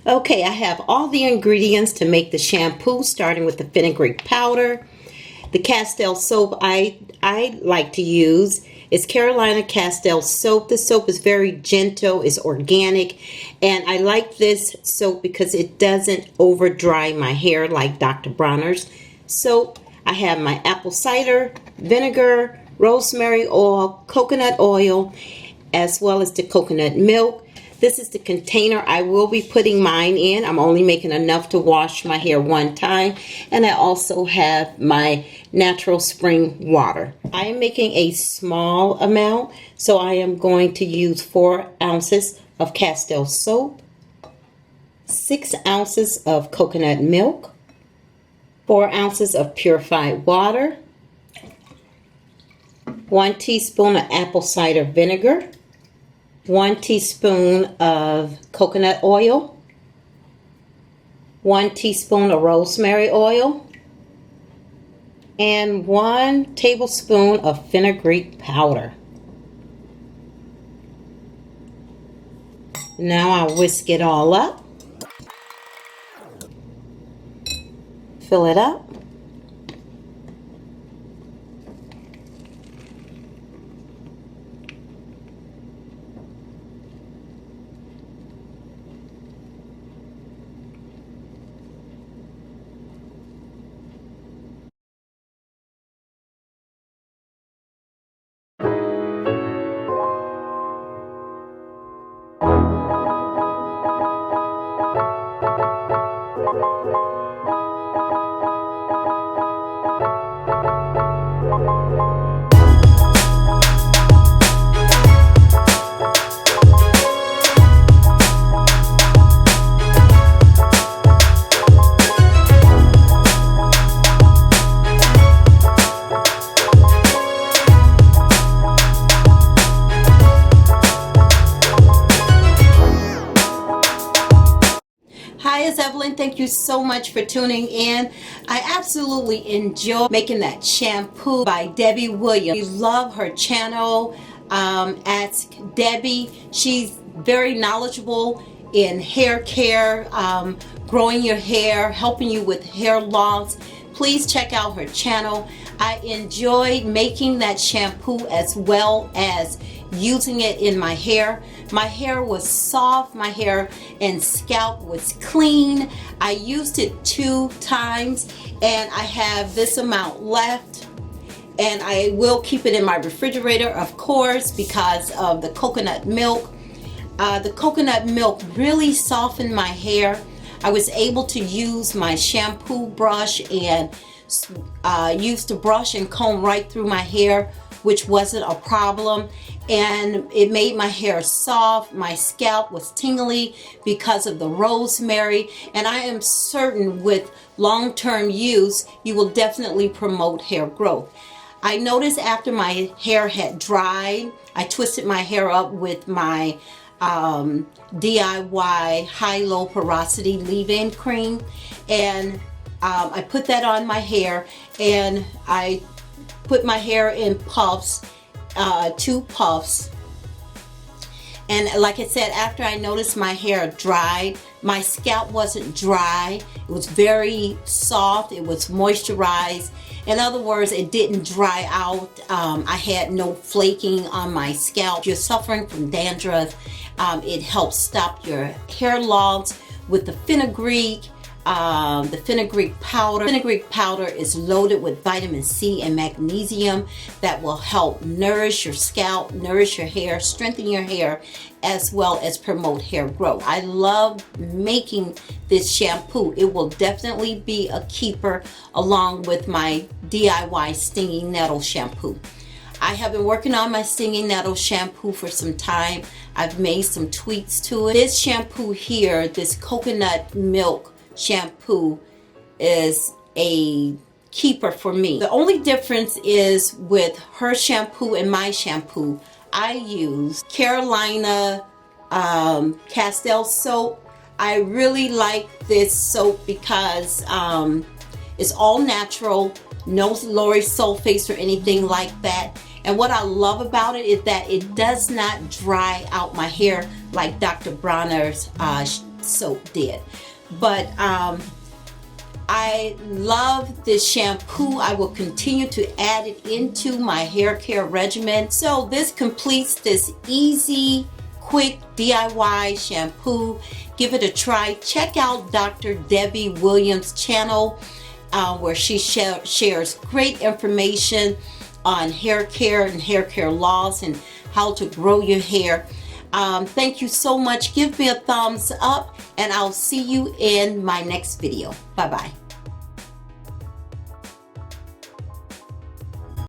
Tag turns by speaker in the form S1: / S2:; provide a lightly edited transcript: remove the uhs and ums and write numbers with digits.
S1: Okay, I have all the ingredients to make the shampoo, starting with the fenugreek powder. The castile soap I like to use is Carolina Castile soap. The soap is very gentle, it's organic, and I like this soap because it doesn't over dry my hair like Dr. Bronner's soap. I have my apple cider vinegar, rosemary oil, coconut oil, as well as the coconut milk. This is the container I will be putting mine in. I'm only making enough to wash my hair one time. And I also have my natural spring water. I am making a small amount, so I am going to use 4 ounces of castile soap, 6 ounces of coconut milk, 4 ounces of purified water, 1 teaspoon of apple cider vinegar, 1 teaspoon of coconut oil, 1 teaspoon of rosemary oil, and 1 tablespoon of fenugreek powder. Now I'll whisk it all up, fill it up. Hi, it's Evelyn. Thank you so much for tuning in. I absolutely enjoy making that shampoo by Debbie Williams. We love her channel. Ask Debbie. She's very knowledgeable in hair care, growing your hair, helping you with hair loss. Please check out her channel. I enjoyed making that shampoo as well as using it in my hair. My hair was soft, my hair and scalp was clean. I used it 2 times and I have this amount left, and I will keep it in my refrigerator, of course, because of the coconut milk. The coconut milk really softened my hair. I was able to use my shampoo brush and use the brush and comb right through my hair, which wasn't a problem, and it made my hair soft. My scalp was tingly because of the rosemary, and I am certain with long-term use you will definitely promote hair growth. I noticed after my hair had dried, I twisted my hair up with my DIY high-low porosity leave-in cream, and I put that on my hair, and I put my hair in puffs, 2 puffs. And like I said, after I noticed my hair dried, my scalp wasn't dry. It was very soft. It was moisturized. In other words, it didn't dry out. I had no flaking on my scalp. If you're suffering from dandruff, it helps stop your hair loss with the fenugreek. The fenugreek powder. Fenugreek powder is loaded with vitamin C and magnesium that will help nourish your scalp, nourish your hair, strengthen your hair, as well as promote hair growth. I love making this shampoo. It will definitely be a keeper along with my DIY stinging nettle shampoo. I have been working on my stinging nettle shampoo for some time. I've made some tweaks to it. This shampoo here, this coconut milk shampoo, is a keeper for me. The only difference is with her shampoo and my shampoo, I use Carolina Castile soap. I really like this soap because it's all natural, no lauryl sulfates or anything like that. And what I love about it is that it does not dry out my hair like Dr. Bronner's soap did. But I love this shampoo. I will continue to add it into my hair care regimen. So this completes this easy, quick DIY shampoo. Give it a try. Check out Dr. Debbie Williams' channel where she shares great information on hair care and hair care laws and how to grow your hair. Thank you so much. Give me a thumbs up and I'll see you in my next video. Bye-bye.